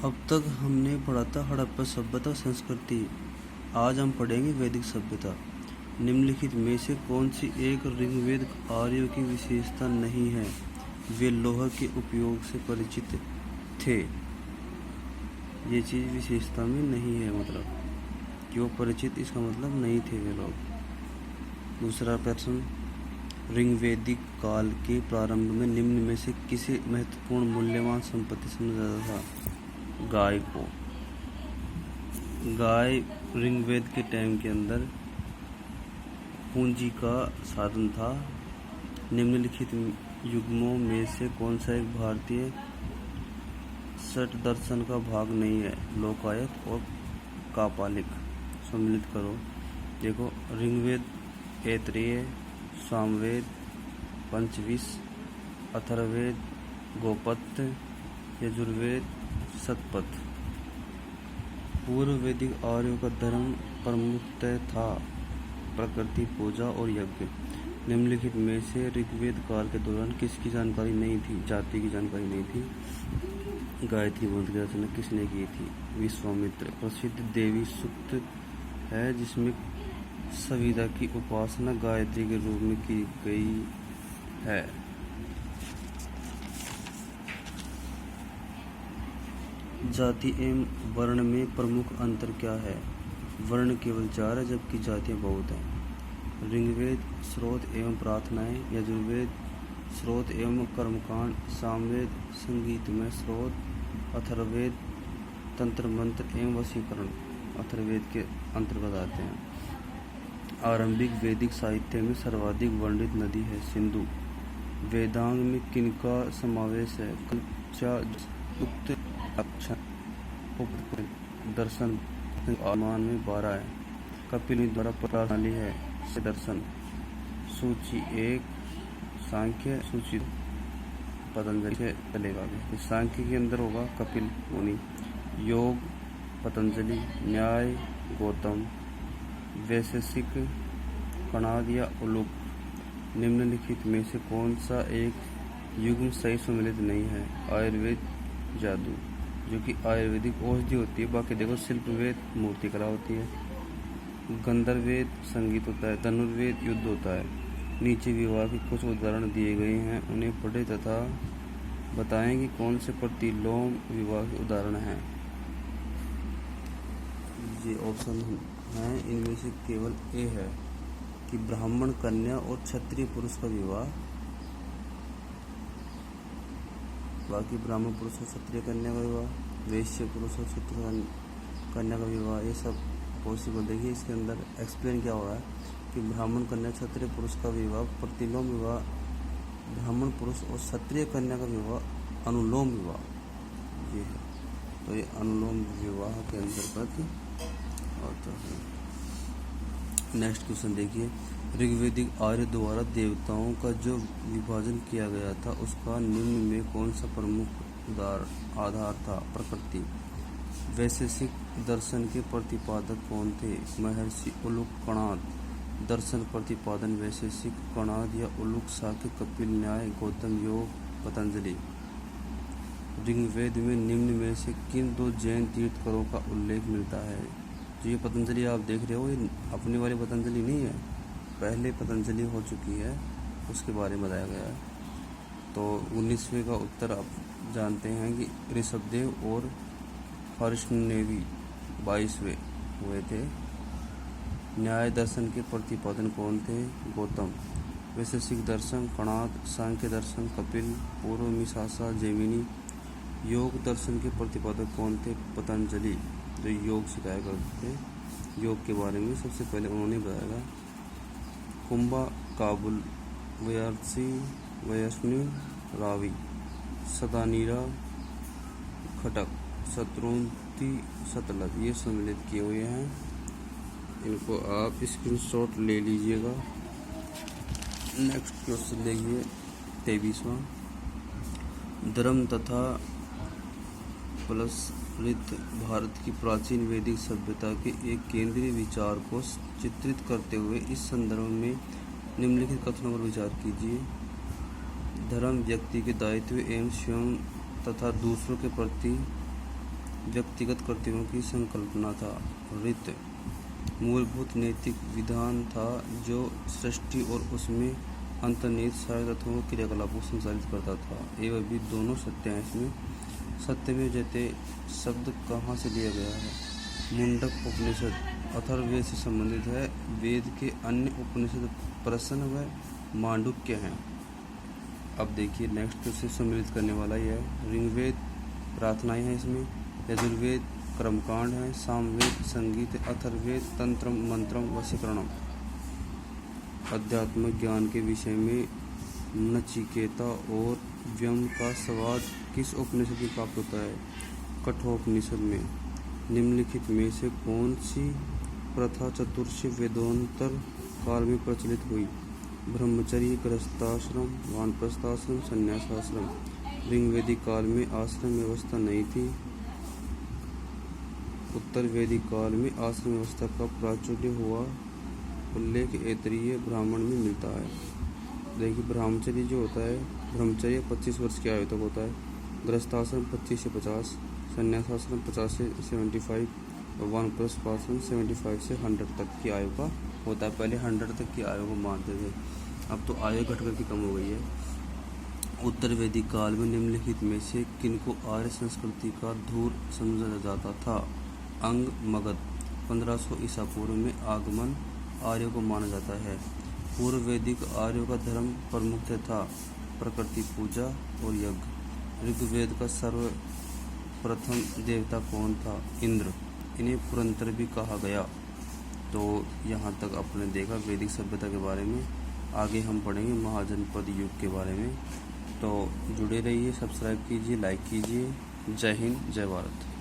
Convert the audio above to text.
अब तक हमने पढ़ा था हड़प्पा सभ्यता संस्कृति। आज हम पढ़ेंगे वैदिक सभ्यता। निम्नलिखित में से कौन सी एक ऋग्वेद आर्यों की विशेषता नहीं है? वे लोहा के उपयोग से परिचित थे। ये चीज़ विशेषता में नहीं है, मतलब कि वो परिचित, इसका मतलब नहीं थे वे लोग। दूसरा प्रश्न, ऋग्वैदिक काल के प्रारंभ में निम्न में से किसे महत्वपूर्ण मूल्यवान संपत्ति समझा जाता था? गाय को। गाय ऋग्वेद के टाइम के अंदर पूंजी का साधन था। निम्नलिखित युग्मों में से कौन सा एक भारतीय षट दर्शन का भाग नहीं है? लोकायत और कापालिक। सम्मिलित करो। देखो, ऋग्वेद, ऐतरेय, सामवेद, पंचविश, अथर्ववेद, गोपत्य, यजुर्वेद, शतपथ। पूर्व वैदिक आर्यों का धर्म प्रमुखतः था प्रकृति पूजा और यज्ञ। निम्नलिखित में से ऋग्वेद काल के दौरान किसकी जानकारी नहीं थी? जाति की जानकारी नहीं थी। गायत्री मंत्र की रचना किसने की थी? विश्वामित्र। प्रसिद्ध देवी सूक्त है जिसमें सविता की उपासना गायत्री के रूप में की गई है। जाति एवं वर्ण में प्रमुख अंतर क्या है? वर्ण केवल 4 है जबकि जातियां बहुत हैं। ऋग्वेद स्रोत एवं प्रार्थनाएं, यजुर्वेद स्रोत एवं कर्मकांड, सामवेद संगीतमय स्रोत, अथर्ववेद तंत्र मंत्र एवं वशीकरण अथर्ववेद के अंतर्गत आते हैं। आरंभिक वैदिक साहित्य में सर्वाधिक वर्णित नदी है सिंधु। वेदांग में किनका समावेश है? कल्पचा, उक्त, अक्षर, दर्शन। आमान में 12 है। कपिल द्वारा प्रणाली है से दर्शन। सूची 1 सांख्य, सूची पतंजलि से चलेगा। सांख्य के अंदर होगा कपिल मुनि, योग पतंजलि, न्याय गौतम, वैशेषिक कणाद या उलूक। निम्नलिखित में से कौन सा एक युग्म सही सम्मिलित नहीं है? आयुर्वेद जादू, जो कि आयुर्वेदिक औषधि होती है। बाकी देखो, शिल्पवेद मूर्ति कला होती है, गंधर्ववेद संगीत होता है, धनुर्वेद युद्ध होता है। नीचे विवाह के कुछ उदाहरण दिए गए हैं, उन्हें पढ़े तथा बताएं कि कौन से प्रतिलोम विवाह के उदाहरण हैं। ये ऑप्शन हैं, इनमें से केवल ए है कि ब्राह्मण कन्या और क्षत्रिय पुरुष का विवाह। बाकी ब्राह्मण पुरुष और क्षत्रिय कन्या का विवाह, वैश्य पुरुष और क्षत्रिय कन्या का विवाह, ये सब पॉसिबल। देखिए, इसके अंदर एक्सप्लेन क्या हो रहा है कि ब्राह्मण कन्या क्षत्रिय पुरुष का विवाह प्रतिलोम विवाह, ब्राह्मण पुरुष और क्षत्रिय कन्या का विवाह अनुलोम विवाह ये है। तो ये अनुलोम विवाह के अंतर्गत आता है। नेक्स्ट क्वेश्चन देखिए, ऋग्वैदिक आर्य द्वारा देवताओं का जो विभाजन किया गया था उसका निम्न में कौन सा प्रमुख आधार था? प्रकृति। वैशेषिक दर्शन के प्रतिपादक कौन थे? महर्षि उलूक कणाद। दर्शन प्रतिपादन वैशेषिक कणाद या उलूक, शाक्य कपिल, न्याय गौतम, योग पतंजलि। ऋग्वेद में निम्न में से किन 2 जैन तीर्थंकरों का उल्लेख मिलता है? जो ये पतंजलि आप देख रहे हो, ये अपनी वाली पतंजलि नहीं है, पहले पतंजलि हो चुकी है, उसके बारे में बताया गया है। तो 19वें का उत्तर आप जानते हैं कि ऋषभदेव और हर्षनेवी 22वें हुए थे। न्याय दर्शन के प्रतिपादन कौन थे? गौतम। वैशेषिक दर्शन कणाद, सांख्य दर्शन कपिल, पूर्व मीमांसा जैमिनी। योग दर्शन के प्रतिपादक कौन थे? पतंजलि, जो योग सिखाया करते थे। योग के बारे में सबसे पहले उन्होंने बताया। कुंभा काबुल, वयासी वयस्नि रावी, सदानीरा खटक, शत्रुंती सतलज, ये सम्मिलित किए हुए हैं। इनको आप स्क्रीनशॉट ले लीजिएगा। नेक्स्ट क्वेश्चन देखिए 23वां, धर्म तथा प्लसरित भारत की प्राचीन वैदिक सभ्यता के एक केंद्रीय विचार को चित्रित करते हुए इस संदर्भ में निम्नलिखित कथनों पर विचार कीजिए। धर्म व्यक्ति के दायित्व एवं स्वयं तथा दूसरों के प्रति व्यक्तिगत कर्तव्यों की संकल्पना था। ऋत मूलभूत नैतिक विधान था जो सृष्टि और उसमें अंतर्निहित सारे तत्वों के क्रियाकलापों को संचालित करता था। एवं भी दोनों सत्य हैं इसमें। सत्यमेव जयते शब्द कहाँ से लिया गया है? मुंडक उपनिषद अथर्ववेद से संबंधित है। वेद के अन्य उपनिषद प्रश्न व मांडुक्य हैं। अब देखिए नेक्स्ट उसे सम्मिलित करने वाला ही है। ऋग्वेद प्रार्थनाएं हैं इसमें, यजुर्वेद कर्मकांड है, सामवेद संगीत, अथर्ववेद तंत्र मंत्रम वशीकरणम। अध्यात्म ज्ञान के विषय में नचिकेता और व्यम का सवाल किस उपनिषद में प्राप्त होता है? कठोपनिषद में। निम्नलिखित में से कौन सी प्रथा चतुर्थ वेदोत्तर काल में प्रचलित हुई? ब्रह्मचर्य, गृहस्थाश्रम, वानप्रस्थाश्रम, संन्यासाश्रम। ऋग्वेदिक काल में आश्रम व्यवस्था नहीं थी। उत्तर वैदिक काल में आश्रम व्यवस्था का प्राचुर्य हुआ उल्लेख ऐतरेय ब्राह्मण में मिलता है। देखिए ब्रह्मचर्य जो होता है, ब्रह्मचर्य 25 वर्ष की आयु तक होता है। गृहस्थाश्रम 25 से 50, संन्यासाश्रम 50 से 75 और वानप्रस्थाश्रम 75 से 100 तक की आयु का होता है। पहले 100 तक की आयु को मानते थे, अब तो आयु घट करके कम हो गई है। उत्तर वैदिक काल में निम्नलिखित में से किनको आर्य संस्कृति का धूर समझा जाता था? अंग मगध 1500 ईसा पूर्व में आगमन आर्यों को माना जाता है। पूर्व वैदिक आर्यों का धर्म प्रमुख था प्रकृति पूजा और यज्ञ। ऋग्वेद का सर्वप्रथम देवता कौन था? इंद्र। इन्हें पुरंतर भी कहा गया। तो यहाँ तक आपने देखा वैदिक सभ्यता के बारे में। आगे हम पढ़ेंगे महाजनपद युग के बारे में। तो जुड़े रहिए, सब्सक्राइब कीजिए, लाइक कीजिए। जय हिंद, जय भारत।